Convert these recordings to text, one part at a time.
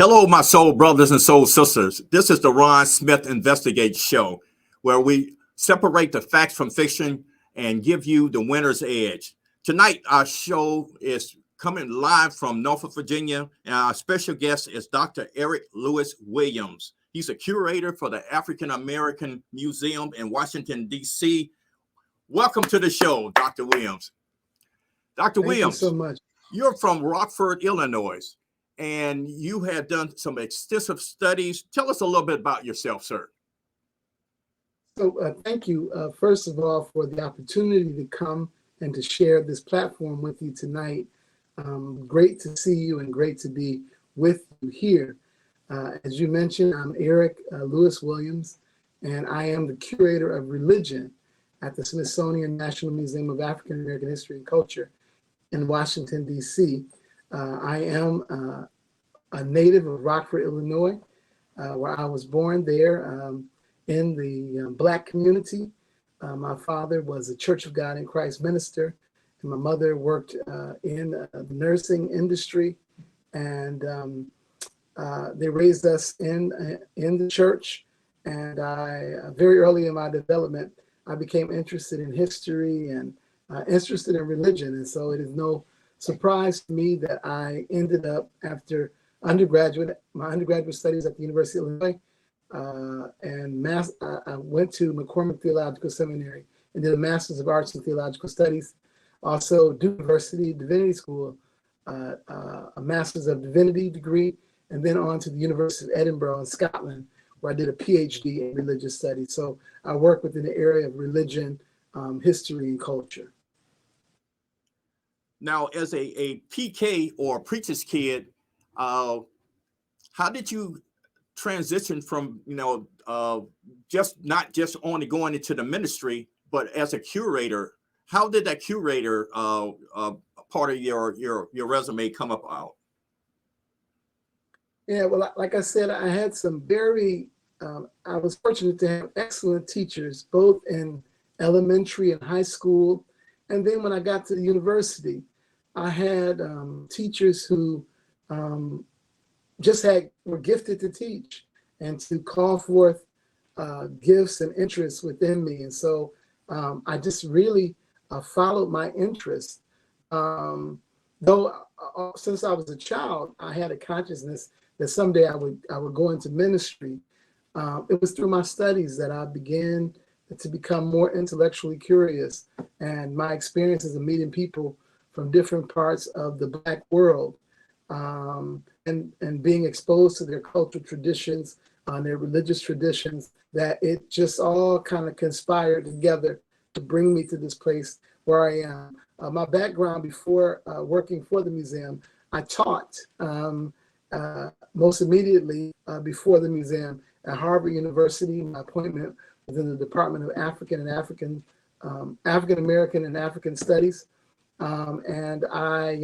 Hello, my soul brothers and soul sisters. This is the Ron Smith Investigates show, where we separate the facts from fiction and give you the winner's edge. Tonight, our show is coming live from Norfolk, Virginia, and our special guest is Dr. Eric Lewis Williams. He's a curator for the African American Museum in Washington, D.C. Welcome to the show, Dr. Williams. Dr. Williams, thank you so much. You're from Rockford, Illinois, and you have done some extensive studies. Tell us a little bit about yourself, sir. So thank you, first of all, for the opportunity to come and to share this platform with you tonight. Great to see you and great to be with you here. As you mentioned, I'm Eric Lewis Williams, and I am the Curator of Religion at the Smithsonian National Museum of African American History and Culture in Washington, D.C. I am a native of Rockford, Illinois, where I was born there in the Black community. My father was a Church of God in Christ minister, and my mother worked in the nursing industry, and they raised us in the church. And I, very early in my development, I became interested in history and interested in religion. And so it is no surprise to me that I ended up, after my undergraduate studies at the University of Edinburgh, I went to McCormick Theological Seminary and did a Master of Arts in Theological Studies. Also, University Divinity School, a Master of Divinity degree, and then on to the University of Edinburgh in Scotland, where I did a Ph.D. in religious studies. So I work within the area of religion, history, and culture. Now, as a PK or preacher's kid, how did you transition from, just not just only going into the ministry, but as a curator? How did that curator part of your resume come about? Yeah, well, like I said, I had some I was fortunate to have excellent teachers, both in elementary and high school. And then when I got to the university, I had teachers who were gifted to teach and to call forth gifts and interests within me. And so I just really followed my interest. Though since I was a child, I had a consciousness that someday I would go into ministry. It was through my studies that I began to become more intellectually curious, and my experiences of meeting people from different parts of the Black world, and being exposed to their cultural traditions, their religious traditions, that it just all kind of conspired together to bring me to this place where I am. My background before working for the museum, I taught most immediately before the museum at Harvard University. My appointment was in the Department of African American and African Studies. And I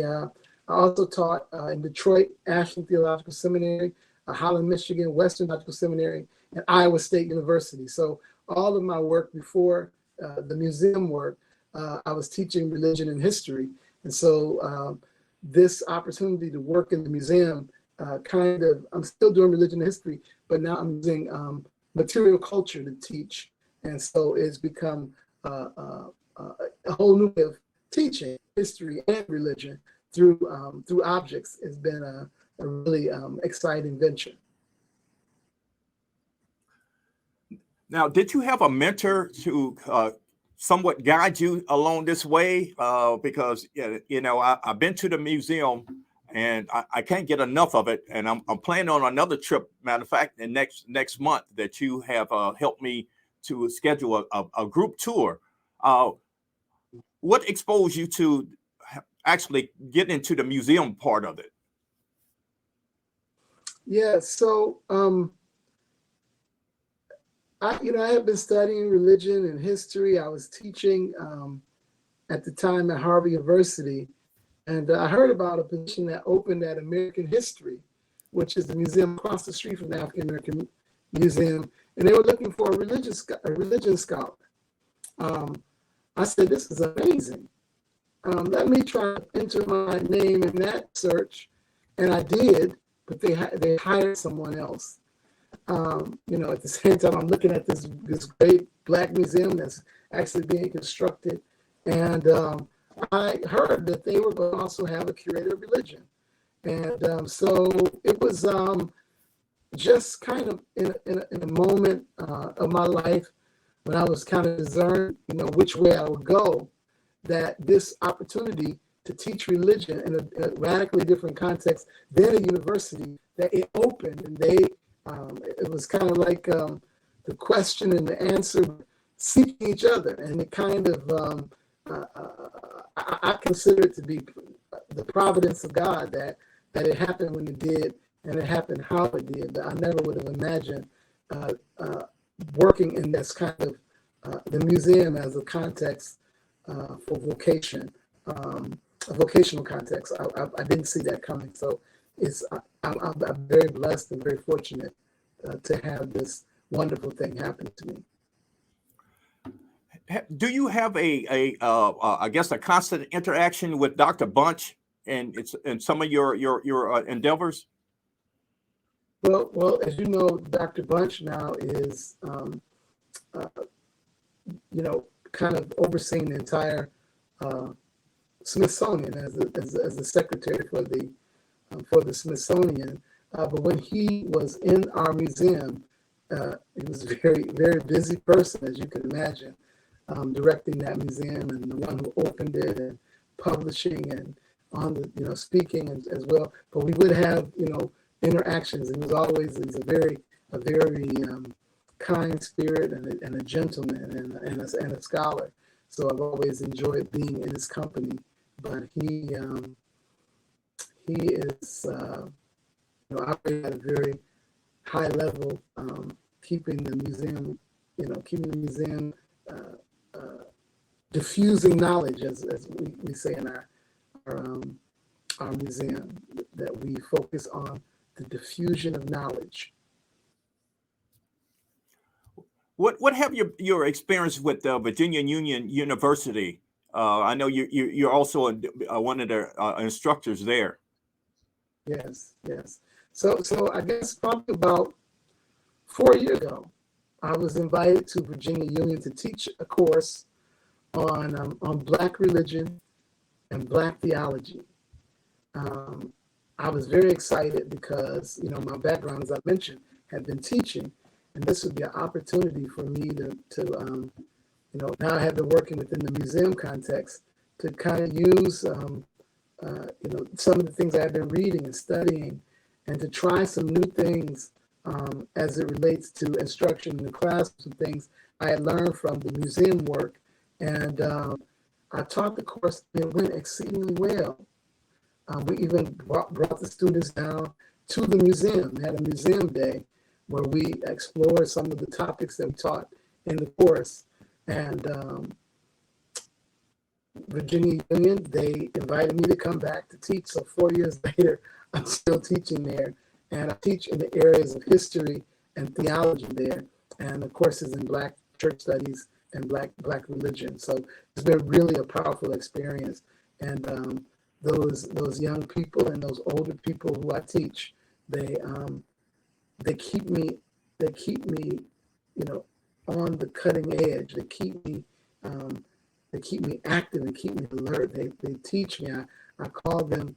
also taught in Detroit, Ashland Theological Seminary, Holland, Michigan, Western Theological Seminary, and Iowa State University. So all of my work before the museum work, I was teaching religion and history. And so this opportunity to work in the museum, I'm still doing religion and history, but now I'm using material culture to teach. And so it's become a whole new way of teaching history and religion through objects. It's been a really exciting venture. Now, did you have a mentor to somewhat guide you along this way? Because I've been to the museum and I can't get enough of it, and I'm planning on another trip. Matter of fact, in next month, that you have helped me to schedule a group tour. What exposed you to actually get into the museum part of it? Yeah, so I had been studying religion and history. I was teaching at the time at Harvard University, and I heard about a position that opened at American History, which is the museum across the street from the African American Museum, and they were looking for a religion scholar. I said, this is amazing. Let me try to enter my name in that search, and I did. but they hired someone else. At the same time, I'm looking at this great Black museum that's actually being constructed, and I heard that they were going to also have a curator of religion, and so it was just kind of in a moment of my life when I was kind of discerning, which way I would go, that this opportunity to teach religion in a radically different context than a university, that it opened, and it was kind of like the question and the answer seeking each other, and it kind of I consider it to be the providence of God that it happened when it did, and it happened how it did. I never would have imagined working in this kind of the museum as a context for vocation, a vocational context. I didn't see that coming. So I'm very blessed and very fortunate to have this wonderful thing happen to me. Do you have I guess a constant interaction with Dr. Bunch and some of your endeavors? Well, as you know, Dr. Bunch now is, kind of overseeing the entire Smithsonian as the secretary for the Smithsonian. But when he was in our museum, he was a very, very busy person, as you can imagine, directing that museum and the one who opened it and publishing and on the speaking as well. But we would have interactions. It was always a very kind spirit and a gentleman and a scholar. So I've always enjoyed being in his company. But he is operating at a very high level, keeping the museum diffusing knowledge, as we say in our museum, that we focus on the diffusion of knowledge. What have your experience with Virginia Union University? I know you're also one of the instructors there. Yes. So I guess probably about 4 years ago, I was invited to Virginia Union to teach a course on Black religion and Black theology. I was very excited because my background, as I mentioned, had been teaching, and this would be an opportunity for me to now I have been working within the museum context to kind of use some of the things I've been reading and studying, and to try some new things as it relates to instruction in the class, some things I had learned from the museum work. And I taught the course, and it went exceedingly well. We even brought the students down to the museum. We had a museum day where we explored some of the topics that we taught in the course. And Virginia Union, they invited me to come back to teach. So 4 years later, I'm still teaching there. And I teach in the areas of history and theology there. And the courses in Black church studies and Black religion. So it's been really a powerful experience. And those young people and those older people who I teach, they keep me on the cutting edge. They keep me active and keep me alert. They teach me. I call them.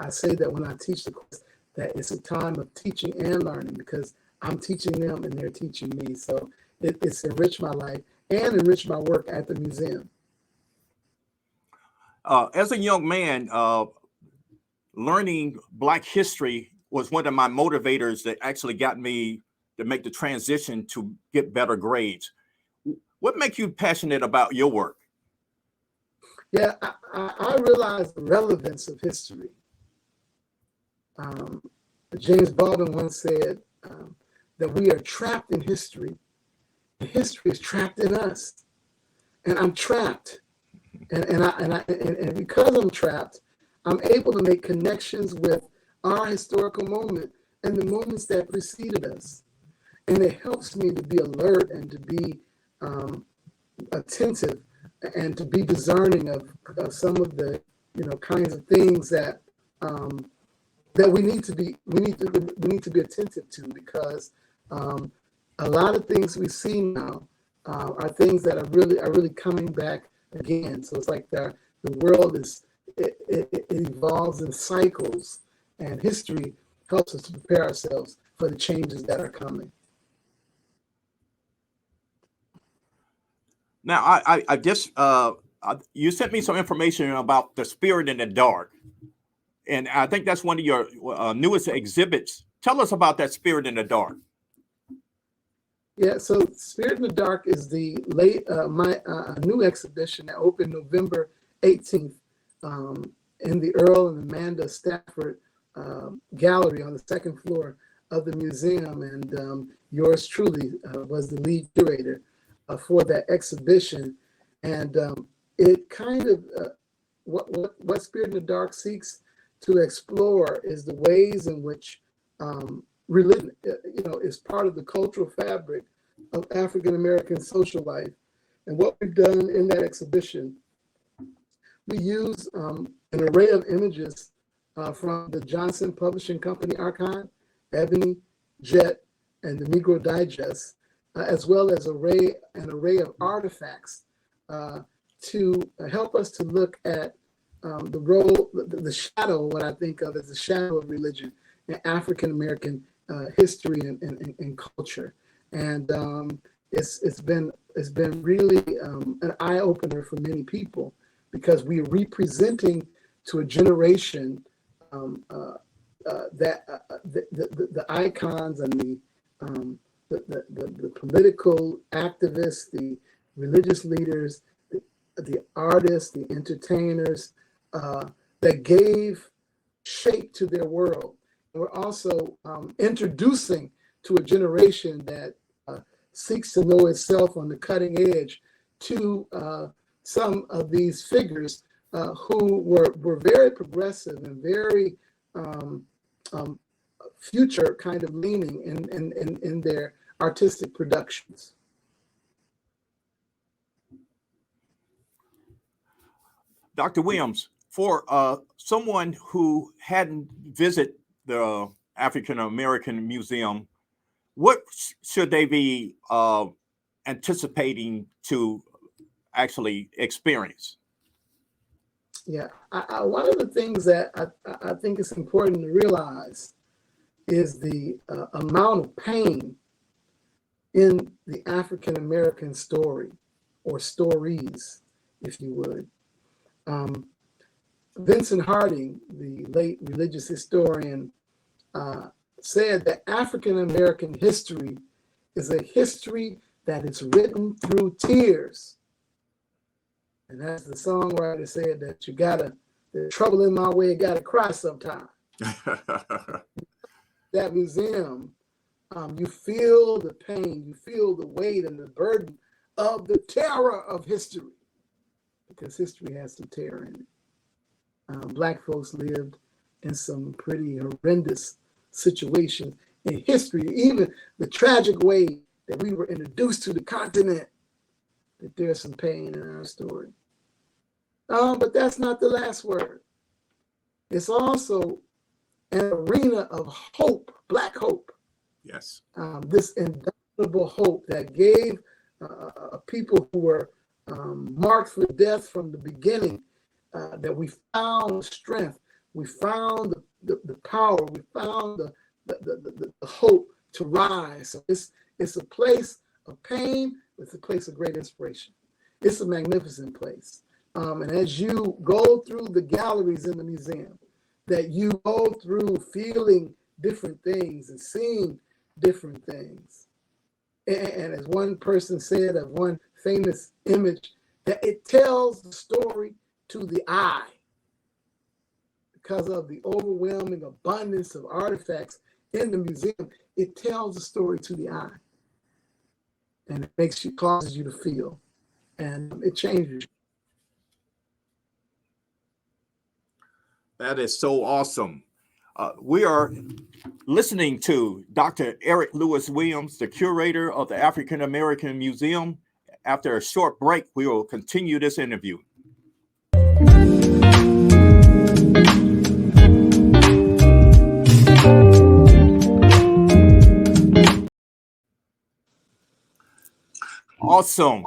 I say that when I teach the course, that it's a time of teaching and learning, because I'm teaching them and they're teaching me. So it's enriched my life and enriched my work at the museum. As a young man, learning Black history was one of my motivators that actually got me to make the transition to get better grades. What makes you passionate about your work? Yeah, I realize the relevance of history. James Baldwin once said that we are trapped in history, and history is trapped in us. And I'm trapped. And because I'm trapped, I'm able to make connections with our historical moment and the moments that preceded us. And it helps me to be alert and to be attentive and to be discerning of some of the kinds of things that that we need to be attentive to, because a lot of things we see now are things that are really coming back again. So it's like the world it evolves in cycles, and history helps us to prepare ourselves for the changes that are coming. Now, I just you sent me some information about the Spirit in the Dark, and I think that's one of your newest exhibits. Tell us about that Spirit in the Dark. Yeah, so Spirit in the Dark is the my new exhibition that opened November 18th in the Earl and Amanda Stafford Gallery on the second floor of the museum, and yours truly was the lead curator for that exhibition. And it kind of what Spirit in the Dark seeks to explore is the ways in which religion, is part of the cultural fabric of African American social life. And what we've done in that exhibition, we use an array of images from the Johnson Publishing Company archive, Ebony, Jet, and the Negro Digest, as well as an array of artifacts to help us to look at the role, the shadow, what I think of as the shadow of religion in African American history and culture. And it's been really an eye opener for many people, because we're representing to a generation that the icons and the political activists, the religious leaders, the artists, the entertainers that gave shape to their world. And we're also introducing to a generation that seeks to know itself on the cutting edge to some of these figures who were very progressive and very future kind of leaning in their artistic productions. Dr. Williams, for someone who hadn't visited the African American Museum, what should they be anticipating to actually experience? Yeah, one of the things that I think is important to realize is the amount of pain in the African American story, or stories, if you would. Vincent Harding, the late religious historian, said that African American history is a history that is written through tears. And as the songwriter said, that the trouble in my way, gotta cry sometime. That museum, you feel the pain, you feel the weight and the burden of the terror of history, because history has some terror in it. Black folks lived in some pretty horrendous situations in history, even the tragic way that we were introduced to the continent, that there's some pain in our story. But that's not the last word. It's also an arena of hope, Black hope. Yes. This indomitable hope that gave people who were marked for death from the beginning, that we found strength, we found the power, we found the hope to rise. So it's a place of pain, it's a place of great inspiration. It's a magnificent place. And as you go through the galleries in the museum, that you go through feeling different things and seeing different things. And as one person said of one famous image, that it tells the story to the eye, because of the overwhelming abundance of artifacts in the museum. It tells the story to the eye, and it causes you to feel, and it changes you. That is so awesome. We are listening to Dr. Eric Lewis Williams, the curator of the African American Museum. After a short break, we will continue this interview. Awesome.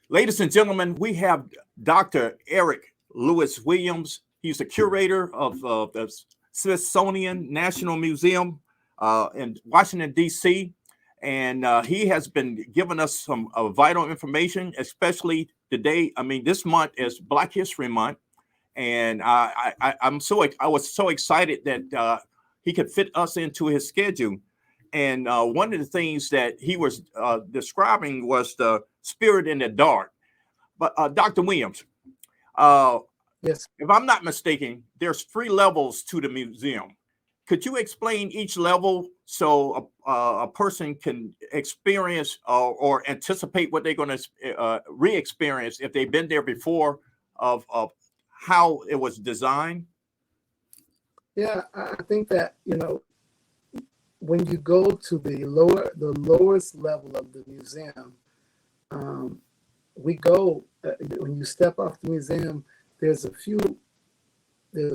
Ladies and gentlemen, we have Dr. Eric Lewis Williams. He's the curator of the Smithsonian National Museum in Washington, D.C. And he has been giving us some vital information, especially today. I mean, this month is Black History Month. And I was so excited that he could fit us into his schedule. And one of the things that he was describing was the spirit in the dark. But Dr. Williams, Yes. if I'm not mistaken, there's 3 levels to the museum. Could you explain each level so a person can experience or anticipate what they're going to re-experience if they've been there before of how it was designed? Yeah, I think that, when you go to the lowest level of the museum, when you step off the museum, there's a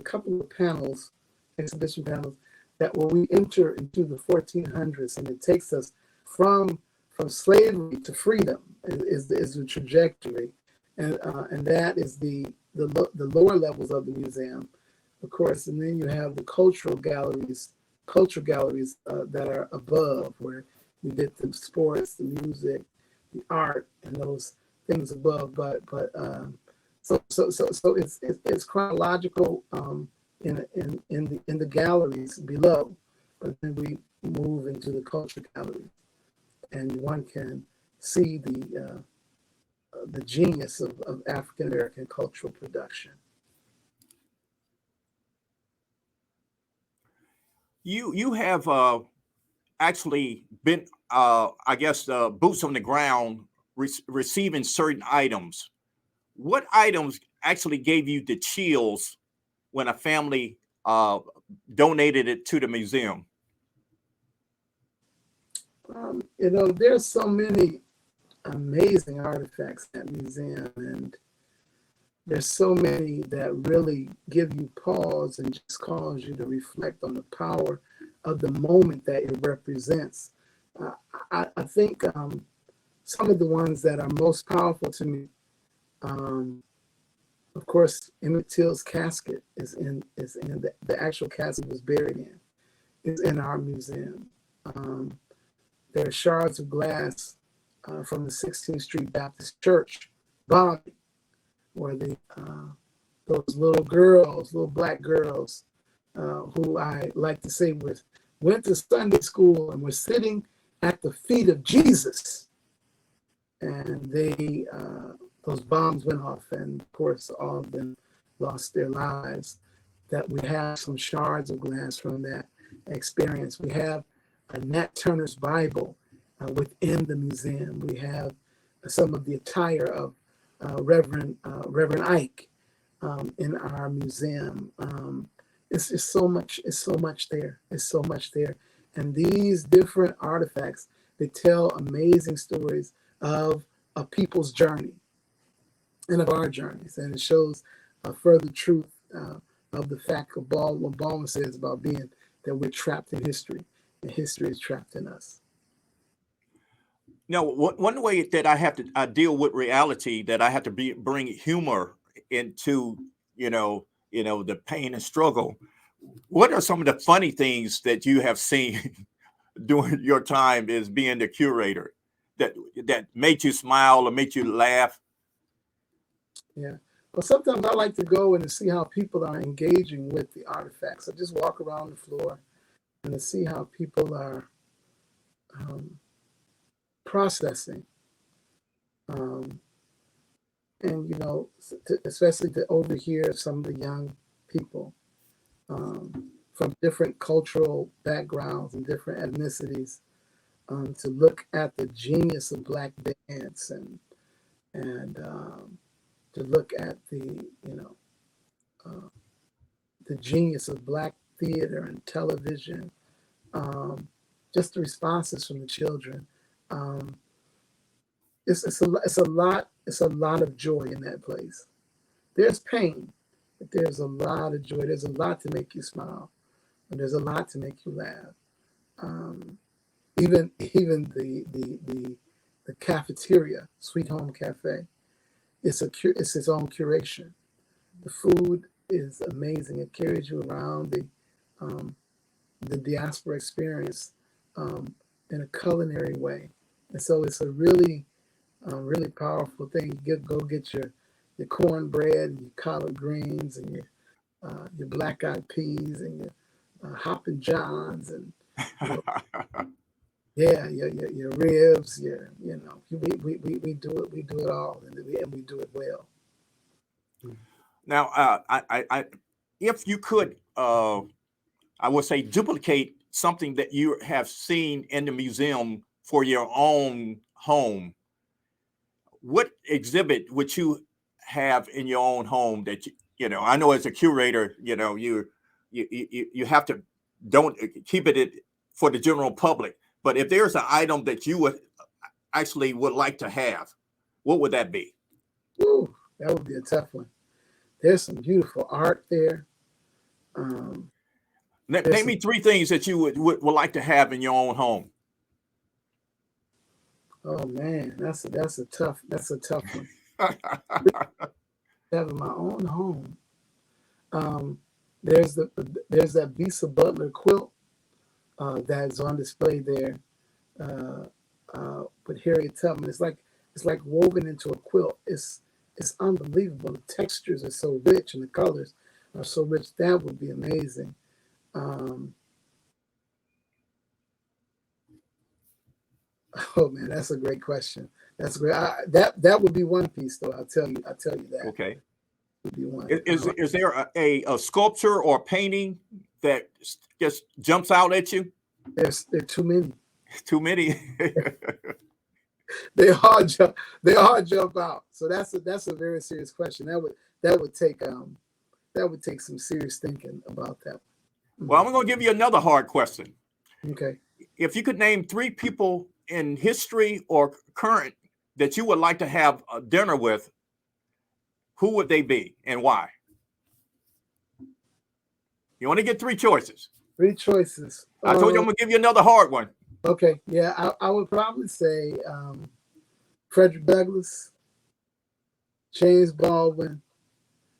couple of panels, exhibition panels, that when we enter into the 1400s, and it takes us from slavery to freedom is the trajectory, and that is the lower levels of the museum, of course, and then you have the cultural galleries that are above, where you get the sports, the music, the art, and those things above. But so it's chronological in the galleries below, but then we move into the culture gallery, and one can see the genius of African American cultural production. You have actually been, I guess, boots on the ground receiving certain items. What items actually gave you the chills when a family donated it to the museum? There's so many amazing artifacts at the museum, and there's so many that really give you pause and just cause you to reflect on the power of the moment that it represents. I think some of the ones that are most powerful to me, of course, Emmett Till's casket is in the actual casket was buried in, is in our museum. There are shards of glass from the 16th Street Baptist Church bombing, where those little black girls, who I like to say went to Sunday school and were sitting at the feet of Jesus, and those bombs went off, and of course all of them lost their lives. That we have some shards of glass from that experience. We have a Nat Turner's Bible within the museum. We have some of the attire of Reverend Ike in our museum. It's just so much. It's so much there. It's so much there. And these different artifacts, they tell amazing stories of a people's journey and of our journeys. And it shows a further truth of the fact of what Baldwin says about being that we're trapped in history, and history is trapped in us. Now, one way that I deal with reality, that I have to bring humor into, the pain and struggle. What are some of the funny things that you have seen during your time as being the curator that made you smile or made you laugh? Yeah. Well, sometimes I like to go and to see how people are engaging with the artifacts. I just walk around the floor and to see how people are processing. And, especially to overhear some of the young people from different cultural backgrounds and different ethnicities, to look at the genius of Black dance and to look at the genius of Black theater and television, just the responses from the children. It's a lot of joy in that place. There's pain, but there's a lot of joy. There's a lot to make you smile, and there's a lot to make you laugh. Even the the cafeteria, Sweet Home Cafe. It's its own curation. The food is amazing. It carries you around the diaspora experience in a culinary way, and so it's a really powerful thing. Go get your cornbread and your collard greens and your black eyed peas and your hoppin' johns and your, yeah, your ribs. We do it all, and we do it well. Now, if you could, I would say, duplicate something that you have seen in the museum for your own home, what exhibit would you have in your own home that I know as a curator, you have to don't keep it for the general public, but if there's an item that you would like to have, what would that be? Ooh, that would be a tough one. There's some beautiful art there. Name me three things that you would like to have in your own home. Oh man, that's a tough one. Have in my own home. There's that Bisa Butler quilt that's on display there with Harriet Tubman. It's like woven into a quilt. It's unbelievable. The textures are so rich and the colors are so rich. That would be amazing. Oh man, that's a great question. That's great. That would be one piece, though. I'll tell you that. Okay. Would be one. Is there a sculpture or painting that just jumps out at you? There are too many. Too many. They all jump out. So that's a very serious question. That would take some serious thinking about that. Well, I'm going to give you another hard question. Okay. If you could name three people in history or current that you would like to have a dinner with, who would they be and why? You want to get three choices. Three choices. I told you I'm going to give you another hard one. Okay. Yeah, I would probably say Frederick Douglass, James Baldwin,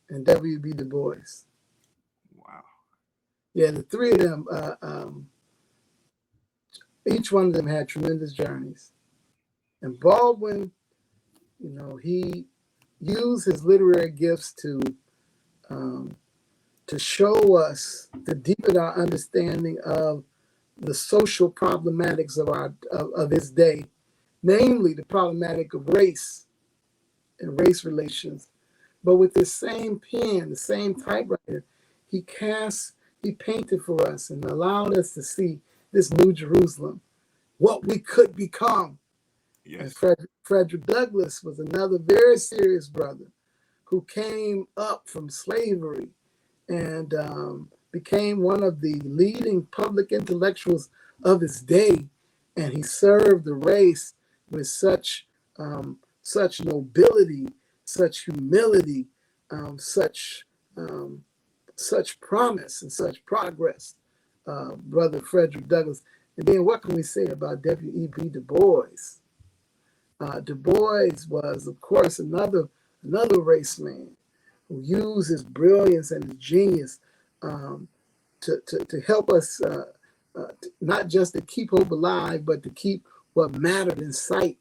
and W.B. Du Bois. Wow. Yeah, the three of them, each one of them had tremendous journeys. And Baldwin, he used his literary gifts to show us, to deepen our understanding of the social problematics of his day, namely the problematic of race and race relations. But with the same pen, the same typewriter, he painted for us and allowed us to see this New Jerusalem, what we could become. Yes. And Frederick Douglass was another very serious brother who came up from slavery and became one of the leading public intellectuals of his day. And he served the race with such nobility, such humility, such promise and such progress, Brother Frederick Douglass. And then what can we say about W.E.B. Du Bois? Du Bois was, of course, another race man who used his brilliance and his genius to help us not just to keep hope alive, but to keep what mattered in sight.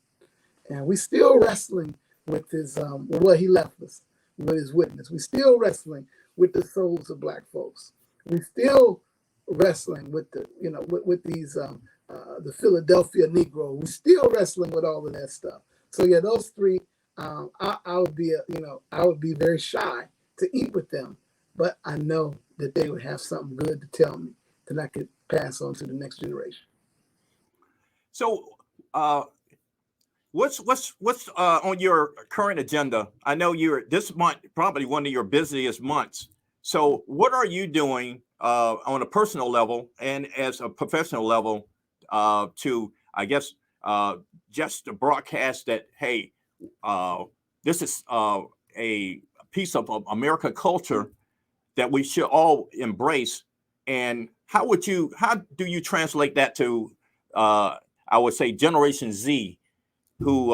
And we're still wrestling with his what he left us, with his witness. We're still wrestling with the souls of Black folks. We're still wrestling with with these the Philadelphia Negro. We're still wrestling with all of that stuff. So yeah, those three, I would be very shy to eat with them, but I know that they would have something good to tell me that I could pass on to the next generation. So, what's on your current agenda? I know this month probably one of your busiest months. So, what are you doing on a personal level and as a professional level to, I guess, just to broadcast that, hey, this is a piece of American culture that we should all embrace? And how do you translate that to, I would say, Generation Z who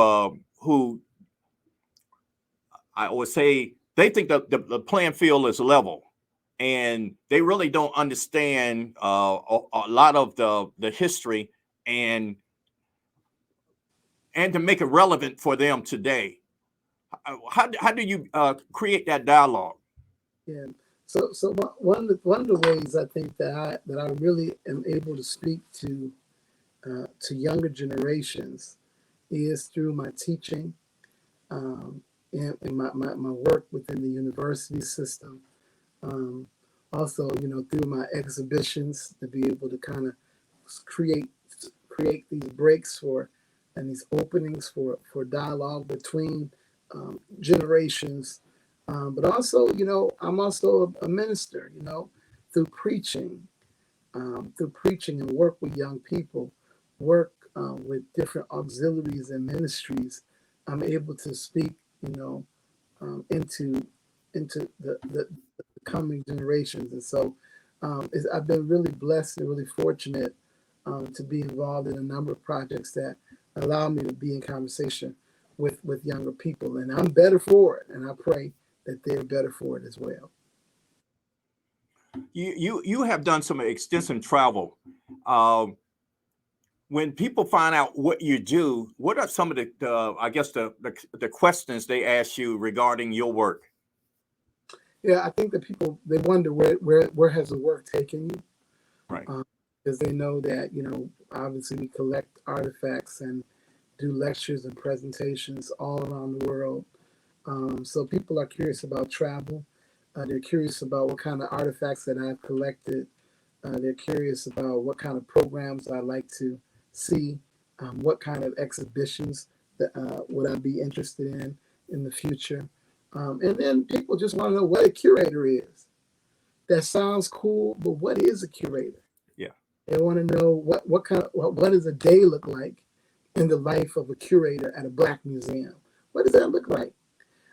I would say they think that the playing field is level, and they really don't understand a lot of the history and to make it relevant for them today. How do you create that dialogue? Yeah. So one of the ways I think that I really am able to speak to younger generations is through my teaching, and my work within the university system. Um, Also, through my exhibitions, to be able to kind of create create these breaks for and these openings for dialogue between generations. But also, I'm also a minister, through preaching, and work with young people, work with different auxiliaries and ministries. I'm able to speak, into the coming generations. And so I've been really blessed and really fortunate to be involved in a number of projects that allow me to be in conversation with younger people. And I'm better for it. And I pray that they're better for it as well. You have done some extensive travel. When people find out what you do, what are some of the I guess the questions they ask you regarding your work? Yeah, I think that people, they wonder where has the work taken you? Right. Because they know that, obviously we collect artifacts and do lectures and presentations all around the world. So people are curious about travel. They're curious about what kind of artifacts that I've collected. They're curious about what kind of programs I like to see, what kind of exhibitions that would I be interested in the future. And then people just want to know what a curator is. That sounds cool, but what is a curator? Yeah. They want to know what does a day look like in the life of a curator at a Black museum? What does that look like?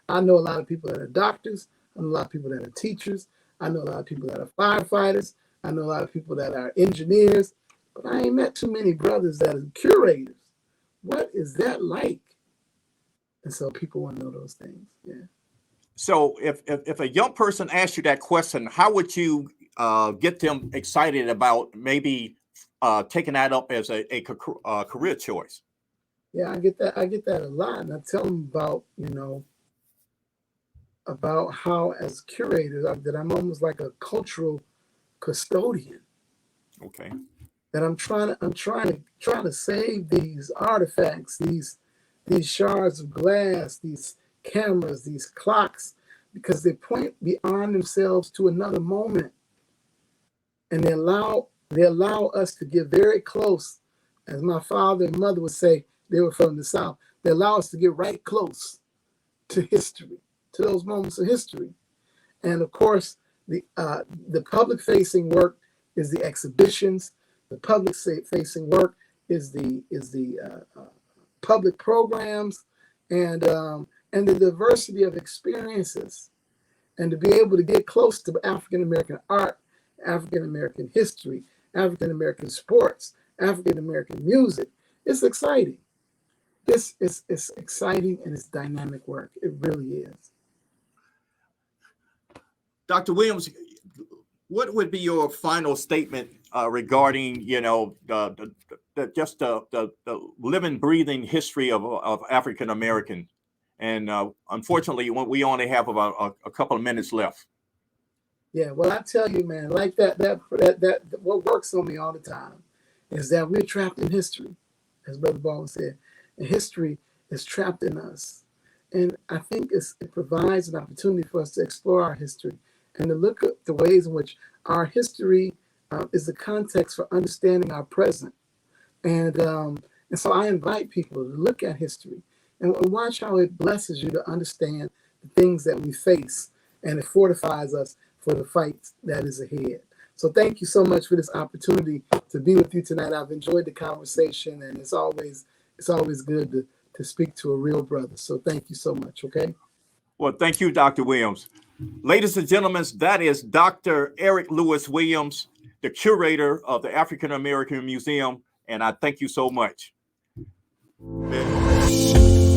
I know a lot of people that are doctors. I know a lot of people that are teachers. I know a lot of people that are firefighters. I know a lot of people that are engineers. But I ain't met too many brothers that are curators. What is that like? And so people want to know those things. Yeah. So if a young person asks you that question, how would you get them excited about maybe taking that up as a career choice? Yeah, I get that. I get that a lot, and I tell them about how, as curators, that I'm almost like a cultural custodian. Okay. That I'm trying to save these artifacts, these shards of glass, these cameras, these clocks, because they point beyond themselves to another moment, and they allow us to get very close. As my father and mother would say, they were from the South. They allow us to get right close to history, to those moments of history. And of course, the public facing work is the exhibitions. The public facing work is the public programs, and the diversity of experiences, and to be able to get close to African American art, African American history, African American sports, African American music. It's exciting. It's exciting, and it's dynamic work. It really is. Dr. Williams, what would be your final statement regarding, just the living, breathing history of African American? And unfortunately, we only have about a couple of minutes left. Yeah, well, I tell you, man, like that what works on me all the time is that we're trapped in history, as Brother Baldwin said, and history is trapped in us. And I think it provides an opportunity for us to explore our history and to look at the ways in which our history is the context for understanding our present. And so I invite people to look at history and watch how it blesses you to understand the things that we face, and it fortifies us for the fight that is ahead. So thank you so much for this opportunity to be with you tonight. I've enjoyed the conversation, and it's always good to speak to a real brother. So thank you so much. Okay. Well, thank you, Dr. Williams. Ladies and gentlemen, that is Dr. Eric Lewis Williams, the curator of the African American Museum, and I thank you so much. Amen.